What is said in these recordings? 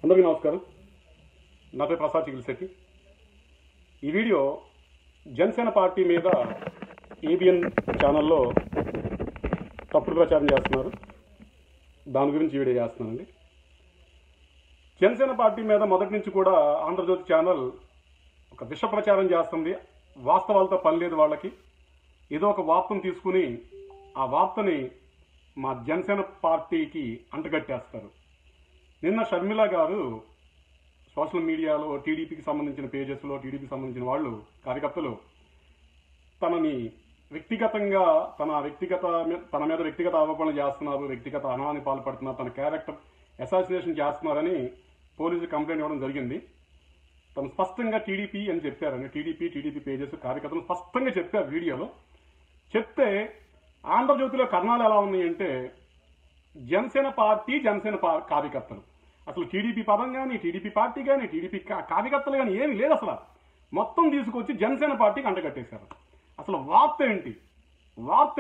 అందరికీ నమస్కారం. నా పేరు ప్రసాద్ చిగిలిశెట్టి. ఈ వీడియో జనసేన పార్టీ మీద ఏబిఎన్ ఛానల్లో తప్పుడు ప్రచారం చేస్తున్నారు, దాని గురించి ఈ వీడియో చేస్తున్నానండి. జనసేన పార్టీ మీద మొదటి నుంచి కూడా ఆంధ్రజ్యోతి ఛానల్ ఒక విష ప్రచారం చేస్తుంది. వాస్తవాలతో పని లేదు వాళ్ళకి. ఏదో ఒక వార్తను తీసుకుని ఆ వార్తని మా జనసేన పార్టీకి అంటగట్టేస్తారు. నిన్న షర్మిల గారు సోషల్ మీడియాలో టీడీపీకి సంబంధించిన పేజెస్లో, టీడీపీకి సంబంధించిన వాళ్ళు కార్యకర్తలు తనని వ్యక్తిగతంగా తన మీద వ్యక్తిగత ఆరోపణలు చేస్తున్నారు, వ్యక్తిగత అనాన్ని పాల్పడుతున్నారు, తన క్యారెక్టర్ అసాసినేషన్ చేస్తున్నారని పోలీసులు కంప్లైంట్ ఇవ్వడం జరిగింది. తను స్పష్టంగా టీడీపీ అని చెప్పారని, టీడీపీ పేజెస్ కార్యకర్తలు స్పష్టంగా చెప్పారు వీడియోలో. చెప్తే ఆంధ్రజ్యోతిలో కథనాలు ఎలా ఉన్నాయంటే జనసేన పార్టీ, జనసేన కార్యకర్తలు, అసలు టీడీపీ పదం కానీ, టీడీపీ పార్టీ కానీ, టీడీపీ కార్యకర్తలు కానీ ఏమీ లేదు. అసలు మొత్తం తీసుకొచ్చి జనసేన పార్టీకి అంటగట్టేశారు. అసలు వార్త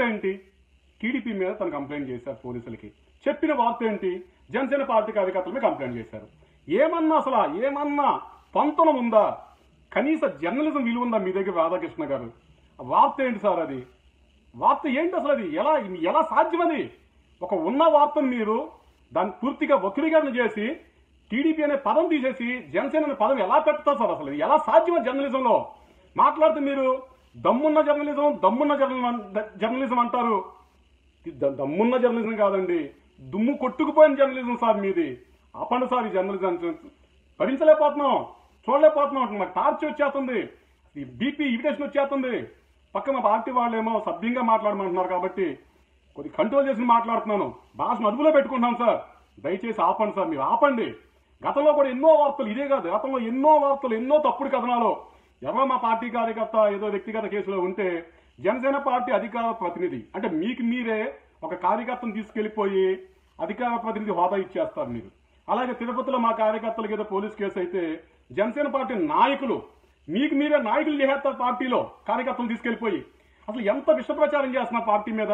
ఏంటి? టీడీపీ మీద తను కంప్లైంట్ చేశారు పోలీసులకి. చెప్పిన వార్త ఏంటి? జనసేన పార్టీ కార్యకర్తల మీద కంప్లైంట్ చేశారు. ఏమన్నా పంతనం ఉందా? కనీస జర్నలిజం విలువ ఉందా మీ దగ్గర రాధాకృష్ణ గారు? వార్త ఏంటి సార్? అది వార్త ఏంటి అసలు? అది ఎలా సాధ్యం? అది ఒక ఉన్న వార్తను మీరు దాన్ని పూర్తిగా వక్రీకరణ చేసి టీడీపీ అనే పదం తీసేసి జనసేన అనే పదం ఎలా పెడతారు సార్? అసలు ఎలా సాధ్యమో జర్నలిజంలో మాట్లాడితే మీరు దమ్మున్న జర్నలిజం అంటారు. దమ్మున్న జర్నలిజం కాదండి, దుమ్ము కొట్టుకుపోయిన జర్నలిజం సార్ మీది. ఆపండి సార్ ఈ జర్నలిజం. భరించలేకపోతున్నాం, చూడలేకపోతున్నాం. నాకు టార్చ్ వచ్చేస్తుంది, ఈ బీపీ ఇవిటేషన్ వచ్చేస్తుంది. పక్క మా పార్టీ వాళ్ళేమో సభ్యంగా మాట్లాడమంటున్నారు కాబట్టి కొద్ది కంట్రోల్ చేసి మాట్లాడుతున్నాను. భాషను అదుపులో పెట్టుకుంటున్నాను సార్. దయచేసి ఆపండి సార్, మీరు ఆపండి. గతంలో కూడా ఎన్నో వార్తలు, ఇదే కాదు, గతంలో ఎన్నో వార్తలు, ఎన్నో తప్పుడు కథనాలు. ఎవరో మా పార్టీ కార్యకర్త ఏదో వ్యక్తిగత కేసులో ఉంటే జనసేన పార్టీ అధికార ప్రతినిధి అంటే మీకు మీరే ఒక కార్యకర్తను తీసుకెళ్లిపోయి అధికార ప్రతినిధి హోదా ఇచ్చేస్తారు మీరు. అలాగే తిరుపతిలో మా కార్యకర్తలకు ఏదో పోలీస్ కేసు అయితే జనసేన పార్టీ నాయకులు మీకు మీరే నాయకులు చేస్తారు పార్టీలో కార్యకర్తలు తీసుకెళ్లిపోయి. అసలు ఎంత విష ప్రచారం చేస్తున్నారు పార్టీ మీద,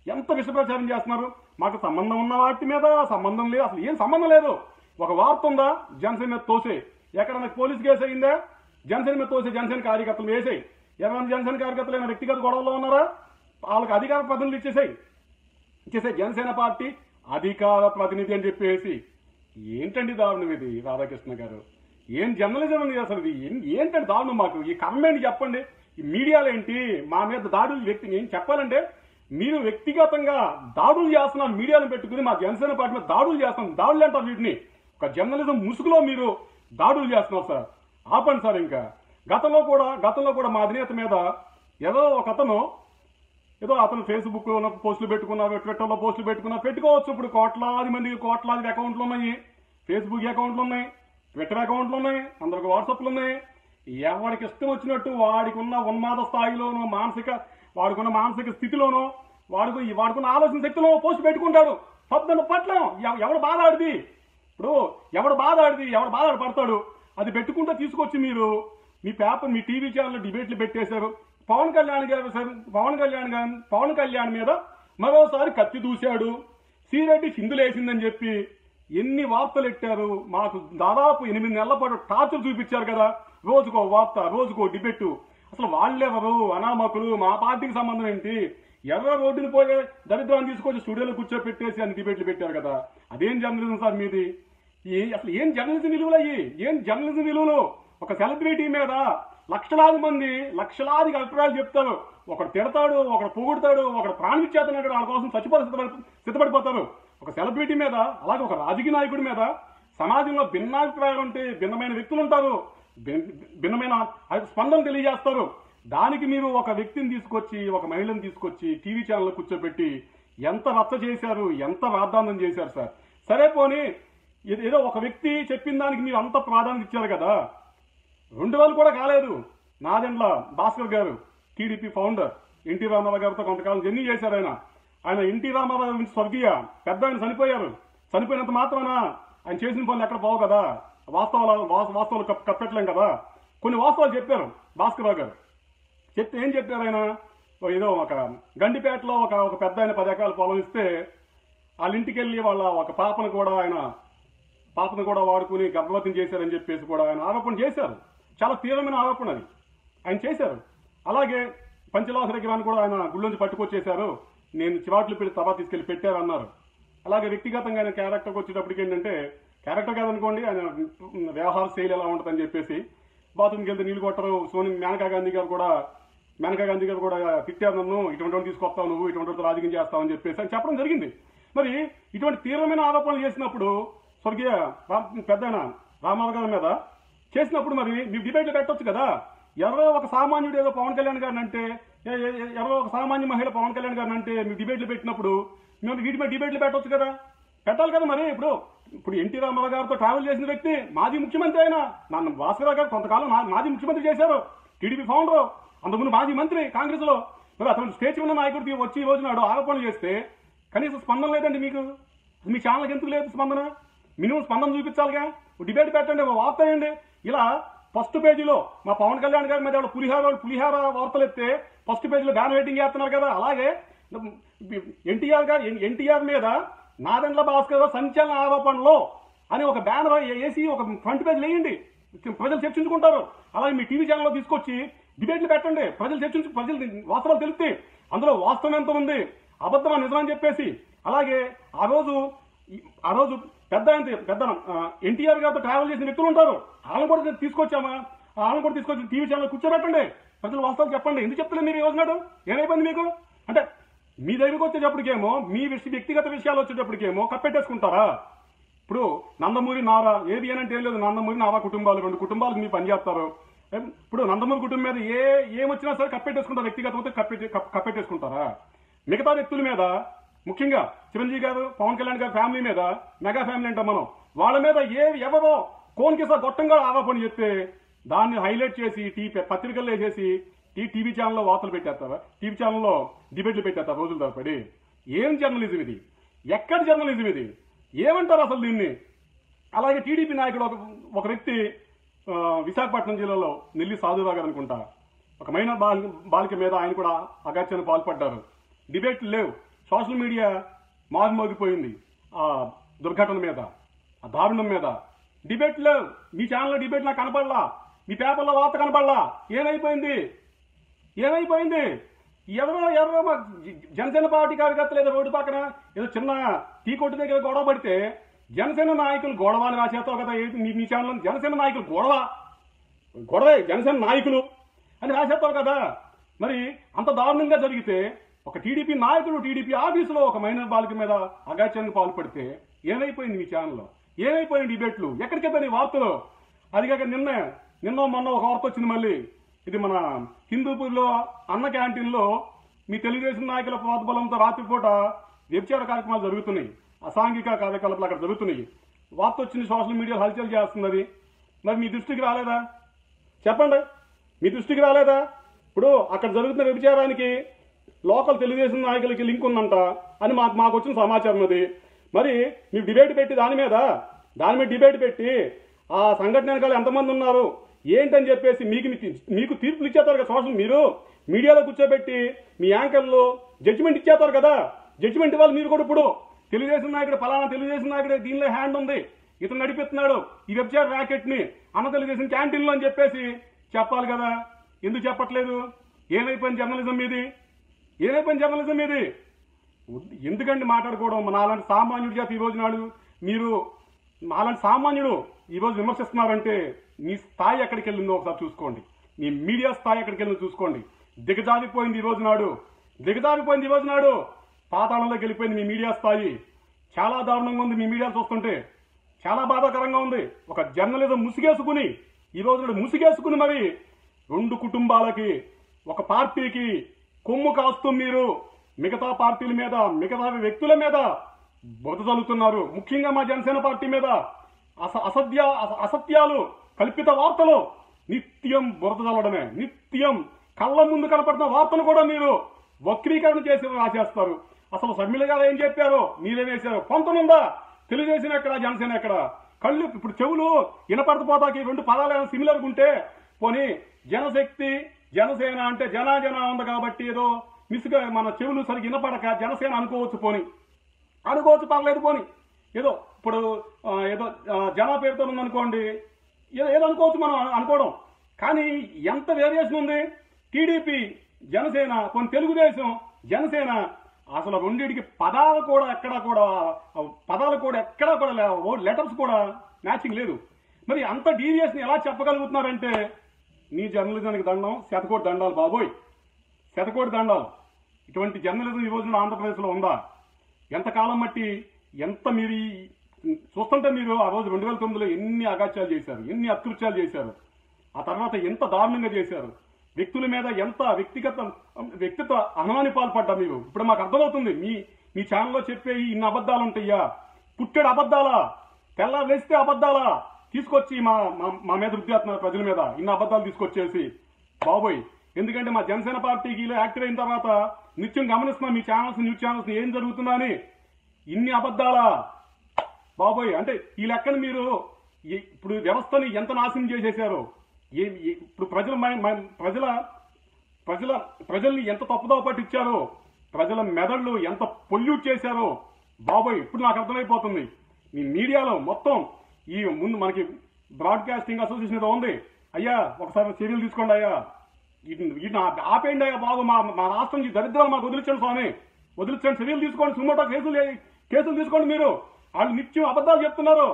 ఎంత విష ప్రచారం చేస్తున్నారు. మాకు సంబంధం ఉన్న వాటి మీద సంబంధం లేదు, అసలు ఏం సంబంధం లేదు. ఒక వార్త ఉందా జనసేన మీద తోసే, ఎక్కడన్నా పోలీస్ కేసు అయిందా జనసేన మీద తోసే, జనసేన కార్యకర్తలు వేసాయి. ఎవరైనా జనసేన కార్యకర్తలు ఏమైనా వ్యక్తిగత గొడవల్లో ఉన్నారా? వాళ్ళకి అధికార ప్రతినిధులు ఇచ్చేసాయి. జనసేన పార్టీ అధికార ప్రతినిధి అని చెప్పేసి ఏంటండి దారుణం ఇది? రాధాకృష్ణ గారు ఏం జర్నలిజం ఉంది అసలు? ఇది ఏంటంటే దారుణం. మాకు ఈ కమెంట్ చెప్పండి. ఈ మీడియాలో ఏంటి మా మీద దాడులు ఏం చెప్పాలంటే మీరు వ్యక్తిగతంగా దాడులు చేస్తున్నారు. మీడియాను పెట్టుకుని మా జనసేన పార్టీ మీద దాడులు చేస్తున్నారు. దాడులు అంటారు వీటిని. ఒక జర్నలిజం ముసుగులో మీరు దాడులు చేస్తున్నారు సార్. ఆపండి సార్. ఇంకా గతంలో కూడా మా అధినేత మీద ఏదో ఒక అతను ఫేస్బుక్ లో పోస్టులు పెట్టుకున్నారు, ట్విట్టర్లో పోస్టులు పెట్టుకోవచ్చు. ఇప్పుడు కోట్లాది అకౌంట్లు ఉన్నాయి, ఫేస్బుక్ అకౌంట్లు ఉన్నాయి, ట్విట్టర్ అకౌంట్లు ఉన్నాయి, అందరికి వాట్సాప్లు ఉన్నాయి. ఎవరికి ఇష్టం వచ్చినట్టు వాడికున్న ఉన్మాద స్థాయిలోనూ వాడుకున్న మానసిక స్థితిలోనూ వాడుకున్న ఆలోచన శక్తిలో పోస్ట్ పెట్టుకుంటాడు. పద్దెన పట్ల ఎవడు బాధాడిపడతాడు. అది పెట్టుకుంటే తీసుకొచ్చి మీరు మీ పేపర్, మీ టీవీ ఛానల్ డిబేట్లు పెట్టేశారు. పవన్ కళ్యాణ్ మీద మరోసారి కత్తి దూశాడు, సీరెడ్డి చిందులేసిందని చెప్పి ఎన్ని వార్తలు ఎట్టారు. మాకు దాదాపు 8 నెలల పాటు టార్చర్ చూపించారు కదా. రోజుకో వార్త, రోజుకో డిబెట్టు. అసలు వాళ్ళెవరు? అనామకులు. మా పార్టీకి సంబంధం ఏంటి? ఎవరో రోడ్డుని పోయే దరిద్రాన్ని తీసుకొచ్చి స్టూడియోలో కూర్చోపెట్టేసి అని డిబేట్లు పెట్టారు కదా. అదేం జర్నలిజం సార్ మీది? అసలు ఏం జర్నలిజం విలువలు అయ్యి? ఏం జర్నలిజం విలువలు? ఒక సెలబ్రిటీ మీద లక్షలాది అభిప్రాయాలు చెప్తారు. ఒకడు తిడతాడు, ఒకడు పొగుడతాడు, ఒకడు ప్రాణం ఇచ్చేతన్నాడు, వాళ్ళ కోసం సిద్ధపడిపోతారు. ఒక సెలబ్రిటీ మీద, అలాగే ఒక రాజకీయ నాయకుడి మీద సమాజంలో భిన్నాభిప్రాయాలు ఉంటే భిన్నమైన వ్యక్తులు ఉంటారు, భిన్నమైన స్పందన తెలియజేస్తారు. దానికి మీరు ఒక వ్యక్తిని తీసుకొచ్చి, ఒక మహిళను తీసుకొచ్చి టీవీ ఛానల్లో కూర్చోబెట్టి ఎంత రచ్చ చేశారు, ఎంత రాద్ధాంతం చేశారు సార్. సరే పోనీ ఏదో ఒక వ్యక్తి చెప్పిన దానికి మీరు అంత ప్రాధాన్యత ఇచ్చారు కదా. 2 రోజులు కూడా కాలేదు, నాదెండ్ల భాస్కర్ గారు టీడీపీ ఫౌండర్ ఎన్టీ రామారావు గారితో కొంతకాలం జర్నీ చేశారు. ఆయన ఎన్టీ రామారావు నుంచి స్వర్గీయ పెద్ద ఆయన చనిపోయారు. చనిపోయినంత మాత్రాన ఆయన చేసిన పనులు ఎక్కడ పోవు కదా. వాస్తవాలు కప్పెట్టలేం కదా. కొన్ని వాస్తవాలు చెప్పారు భాస్కర్ రావు గారు. చెప్తే ఏం చెప్పారు ఆయన? ఏదో ఒక గండిపేటలో ఒక పెద్ద ఆయన 10 ఎకరాల పొలం ఇస్తే వాళ్ళ ఇంటికి వెళ్ళి వాళ్ళ ఒక పాపను కూడా ఆయన పాపను కూడా వాడుకుని గర్భవతిని చేశారని చెప్పేసి కూడా ఆయన ఆరోపణ చేశారు. చాలా తీవ్రమైన ఆరోపణ అది ఆయన చేశారు. అలాగే పంచలాస విగ్రహాన్ని కూడా ఆయన గుళ్ళోంచి పట్టుకొచ్చేశారు, నేను చివాట్లు పెట్టి తబా తీసుకెళ్లి పెట్టారన్నారు. అలాగే వ్యక్తిగతంగా ఆయన క్యారెక్టర్కి వచ్చేటప్పటికి ఏంటంటే, క్యారెక్టర్ కాదనుకోండి, ఆయన వ్యవహార శైలి ఎలా ఉంటుందని చెప్పేసి బాత్రూమ్కి వెళ్తే నీళ్ళు కొట్టరు. మేనకా గాంధీ గారు కూడా తిట్టారు, నన్ను ఇటువంటి తీసుకొస్తావు, నువ్వు ఇటువంటి రాజకీయం చేస్తావు అని చెప్పేసి అని చెప్పడం జరిగింది. మరి ఇటువంటి తీవ్రమైన ఆరోపణలు చేసినప్పుడు స్వర్గీయ పెద్ద రామారావు గారి మీద చేసినప్పుడు మరి మీరు డిబేట్లు పెట్టొచ్చు కదా. ఎవరో ఒక సామాన్యుడు ఏదో పవన్ కళ్యాణ్ గారిని అంటే, ఎవరో ఒక సామాన్య మహిళ పవన్ కళ్యాణ్ గారిని అంటే మీరు డిబేట్లు పెట్టినప్పుడు మేము వీటి మీద డిబేట్లు పెట్టొచ్చు కదా, పెట్టాలి కదా. మరి ఇప్పుడు ఎన్టీ రామారావు గారితో ట్రావెల్ చేసిన వ్యక్తి మాజీ ముఖ్యమంత్రి అయినా నన్ను భాస్కర్ గారు కొంతకాలం మాజీ ముఖ్యమంత్రి చేశారు, టీడీపీ ఫౌండర్, అంతకుముందు మాజీ మంత్రి కాంగ్రెస్ లో. మరి అతను స్టేజ్ ఉన్న నాయకుడికి వచ్చి ఈ రోజు నాడు ఆరోపణలు చేస్తే కనీసం స్పందన లేదండి మీకు. మీ ఛానల్కి ఎందుకు లేదు స్పందన? మినిమం స్పందన చూపించాలిగా. డిబేట్ పెట్టండి, వార్త వేయండి. ఇలా ఫస్ట్ పేజీలో మా పవన్ కళ్యాణ్ గారి మీద పులిహార వార్తలు ఎత్తే ఫస్ట్ పేజీలో బ్యాన్ వెయిటింగ్ చేస్తున్నారు కదా. అలాగే ఎన్టీఆర్ మీద నాదెండ్ల భాస్కర్ సంచలన ఆరోపణలో అని ఒక బ్యానర్ వేసి ఒక ఫ్రంట్ పేజ్ వేయండి, ప్రజలు చర్చించుకుంటారు. అలాగే మీ టీవీ ఛానల్లో తీసుకొచ్చి డిబేట్లు పెట్టండి, ప్రజలు వాస్తవాలు తెలిస్తే అందులో వాస్తవం ఎంత ఉంది, అబద్ధమా నిజమని చెప్పేసి. అలాగే ఆ రోజు పెద్ద ఎన్టీఆర్ గారితో ట్రావెల్ చేసిన వ్యక్తులు ఉంటారు, వాళ్ళని కూడా తీసుకొచ్చి టీవీ ఛానల్ కూర్చోబెట్టండి, ప్రజలు వాస్తవాలు చెప్పండి. ఎందుకు చెప్తలేదు మీరు ఈ రోజు నాడు? ఏమైపోయింది మీకు? అంటే మీ దగ్గరికి వచ్చేటప్పటికేమో మీ వ్యక్తిగత విషయాలు వచ్చేటప్పటికేమో కప్పెట్టేసుకుంటారా? ఇప్పుడు నందమూరి నారా ఏది అంటే ఏం లేదు, నందమూరి నారా కుటుంబాలు 2 కుటుంబాలకు మీరు పనిచేస్తారు. ఇప్పుడు నందమూరి కుటుంబం మీద ఏమొచ్చినా సరే కప్పెట్టేసుకుంటారు, వ్యక్తిగత కప్పెట్టేసుకుంటారా? మిగతా వ్యక్తుల మీద, ముఖ్యంగా చిరంజీవి గారు పవన్ కళ్యాణ్ గారి ఫ్యామిలీ మీద, మెగా ఫ్యామిలీ అంటాం మనం, వాళ్ళ మీద ఎవరో కోన్కిసా గొట్టంగా ఆరోపణ చెప్తే దాన్ని హైలైట్ చేసి పత్రికల్లో వేసేసి టీవీ ఛానల్లో వార్తలు పెట్టేస్తారా, టీవీ ఛానల్లో డిబేట్లు పెట్టేస్తారు రోజుల తరబడి. ఏం జర్నలిజం ఇది? ఎక్కడ జర్నలిజం ఇది? ఏమంటారు అసలు దీన్ని? అలాగే టీడీపీ నాయకుడు ఒక వ్యక్తి విశాఖపట్నం జిల్లాలో నెల్లి సాధురావు గారు అనుకుంటా, ఒక మైనర్ బాలిక మీద ఆయన కూడా అగాత్యానికి పాల్పడ్డారు. డిబేట్లు లేవు, సోషల్ మీడియా మారుమోగిపోయింది ఆ దుర్ఘటన మీద, ఆ దారుణం మీద. డిబేట్లు లేవు, మీ ఛానల్లో డిబేట్ నాకు కనపడలా, మీ పేపర్లో వార్త కనపడలా. ఏమైపోయింది? ఎవరో జనసేన పార్టీ కార్యకర్తలు ఏదో రోడ్డు పక్కన ఏదో చిన్న టీ కొట్టు దగ్గర గొడవ పడితే జనసేన నాయకులు గొడవ అని రాసేస్తావు కదా మీ ఛానల్. జనసేన నాయకులు గొడవే జనసేన నాయకులు అని రాసేస్తావు కదా. మరి అంత దారుణంగా జరిగితే ఒక టీడీపీ నాయకుడు టీడీపీ ఆఫీసులో ఒక మైనర్ బాలిక మీద అగాత్యానికి పాల్పడితే ఏమైపోయింది మీ ఛానల్లో? ఏమైపోయిన డిబేట్లు? ఎక్కడికి పోయినాయి వార్తలు? అది కాక మొన్న ఒక వార్త వచ్చింది మళ్ళీ. ఇది మన హిందూపూర్లో అన్న క్యాంటీన్లో మీ తెలుగుదేశం నాయకుల ప్రోద్బలంతో రాత్రిపూట వ్యభిచార కార్యక్రమాలు జరుగుతున్నాయి, అసాంఘిక కార్యకలాపాలు అక్కడ జరుగుతున్నాయి. వార్త వచ్చింది, సోషల్ మీడియా హల్చల్ చేస్తున్నది. మరి మీ దృష్టికి రాలేదా? చెప్పండి, మీ దృష్టికి రాలేదా? ఇప్పుడు అక్కడ జరుగుతున్న వ్యభిచారానికి లోకల్ తెలుగుదేశం నాయకులకి లింక్ ఉందంట అని మాకు వచ్చిన సమాచారం అది. మరి మీరు డిబేట్ పెట్టి దాని మీద డిబేట్ పెట్టి ఆ సంఘటన వెనకాల ఎంతమంది ఉన్నారు ఏంటని చెప్పేసి మీకు తీర్పులు ఇచ్చేస్తారు కదా. సోషల్ మీరు మీడియాలో కూర్చోబెట్టి మీ యాంకర్లు జడ్జిమెంట్ ఇచ్చేస్తారు కదా. జడ్జిమెంట్ ఇవ్వాలి మీరు కూడా. ఇప్పుడు తెలుగుదేశం నాయకుడు ఫలానా తెలుగుదేశం నాయకుడు దీనిలో హ్యాండ్ ఉంది, ఇతను నడిపిస్తున్నాడు ఈ వెబ్సైట్ ర్యాకెట్ ని అన్న తెలుగుదేశం క్యాంటీన్లో అని చెప్పేసి చెప్పాలి కదా. ఎందుకు చెప్పట్లేదు? ఏమైపోయిన జర్నలిజం మీది? ఎందుకండి మాట్లాడుకోవడం? నాలాంటి సామాన్యుడి చేత ఈ రోజు నాడు మీరు నాలాంటి సామాన్యుడు ఈ రోజు విమర్శిస్తున్నారంటే మీ స్థాయి ఎక్కడికి వెళ్ళిందో ఒకసారి చూసుకోండి. మీ మీడియా స్థాయి ఎక్కడికి వెళ్ళిందో చూసుకోండి. దిగజారిపోయింది ఈ రోజు నాడు పాతాళంలోకి వెళ్ళిపోయింది మీ మీడియా స్థాయి. చాలా దారుణంగా ఉంది మీ మీడియా చూస్తుంటే, చాలా బాధాకరంగా ఉంది. ఒక జర్నలిజం ముసుగేసుకుని ఈ రోజు ముసుగేసుకుని మరి 2 కుటుంబాలకి, ఒక పార్టీకి కొమ్ము కాస్తూ మీరు మిగతా పార్టీల మీద, మిగతా వ్యక్తుల మీద బురద చల్లుతున్నారు. ముఖ్యంగా మా జనసేన పార్టీ మీద అసత్యాలు, కల్పిత వార్తలు నిత్యం బురద చల్లడమే. నిత్యం కళ్ళ ముందు కనపడుతున్న వార్తలు కూడా మీరు వక్రీకరణ చేసి రాసేస్తారు. అసలు షర్మిల గారు ఏం చెప్పారో మీరేం వేశారు? పొంతనుందా? తెలుగుదేశం ఎక్కడ, జనసేన ఎక్కడ? కళ్ళు ఇప్పుడు చెవులు వినపడకపోతాకి 2 పదాలు సిమిలర్గా ఉంటే పోనీ జనశక్తి జనసేన అంటే జన ఉంది కాబట్టి ఏదో మిస్గా మన చెవులు సరిగ్గా వినపడక జనసేన అనుకోవచ్చు, పర్లేదు పోని. ఏదో ఇప్పుడు ఏదో జనా పేరుతో ఉందనుకోండి, ఏదో అనుకోవచ్చు మనం అనుకోవడం. కానీ ఎంత వేరియేషన్ ఉంది. టీడీపీ, జనసేన, కొన్ని తెలుగుదేశం, జనసేన, అసలు రెండింటికి పదాలు కూడా ఎక్కడా కూడా లేవు, లెటర్స్ కూడా మ్యాచింగ్ లేదు. మరి అంత డీవియేషన్ ఎలా చెప్పగలుగుతున్నారంటే నీ జర్నలిజానికి దండం, శతకోటి దండాలు బాబోయ్, శతకోటి దండాలు. ఇటువంటి జర్నలిజం ఈ రోజున ఆంధ్రప్రదేశ్లో ఉందా? ఎంతకాలం బట్టి ఎంత మీరు చూస్తుంటే మీరు ఆ రోజు 2009లో ఎన్ని అగాత్యాలు చేశారు, ఎన్ని అకృత్యాలు చేశారు, ఆ తర్వాత ఎంత దారుణంగా చేశారు, వ్యక్తుల మీద ఎంత వ్యక్తిత్వ హననాన్ని పాల్పడ్డా మీరు. ఇప్పుడు మాకు అర్థమవుతుంది మీ ఛానల్లో చెప్పే ఇన్ని అబద్ధాలు ఉంటాయా, పుట్టెడు అబద్ధాలా, తెల్లారు వేస్తే అబద్ధాలా తీసుకొచ్చి మా మీద రుద్దేస్తున్నారు, ప్రజల మీద ఇన్ని అబద్ధాలు తీసుకొచ్చేసి బాబోయ్. ఎందుకంటే మా జనసేన పార్టీకి యాక్టివ్ అయిన తర్వాత నిత్యం గమనిస్తున్నాం మీ న్యూస్ ఛానల్స్ ఏం జరుగుతుందా అని. ఇన్ని అబద్ధాలా బాబోయ్. అంటే ఈ లెక్కన మీరు ఇప్పుడు వ్యవస్థని ఎంత నాశనం చేసేసారో, ఇప్పుడు ప్రజల్ని ఎంత తప్పుదో పట్టించారో, ప్రజల మెదళ్ళు ఎంత పొల్యూట్ చేశారో బాబోయ్. ఇప్పుడు నాకు అర్థమైపోతుంది. మీ మీడియాలో మొత్తం ఈ ముందు మనకి బ్రాడ్కాస్టింగ్ అసోసియేషన్ ఏదో ఉంది, అయ్యా ఒకసారి చర్యలు తీసుకోండి అయ్యా, వీటిని ఆపేయండి అయ్యా బాబు, మా రాష్ట్రం నుంచి దరిద్రాలు మాకు వదిలించండి స్వామి, వదిలించండి, చర్యలు తీసుకోండి, సుమోటో కేసులు తీసుకోండి. మీరు వాళ్ళు నిత్యం అబద్ధాలు చెప్తున్నారు,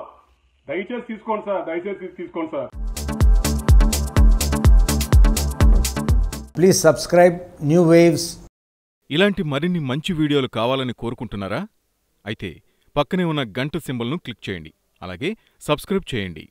దయచేసి తీసుకోండి సార్, దయచేసి తీసుకోండి sir. Please subscribe new waves. ఇలాంటి మరిన్ని మంచి వీడియోలు కావాలని కోరుకుంటున్నారా? అయితే పక్కనే ఉన్న గంట సింబల్ను క్లిక్ చేయండి. అలాగే సబ్స్క్రైబ్ చేయండి.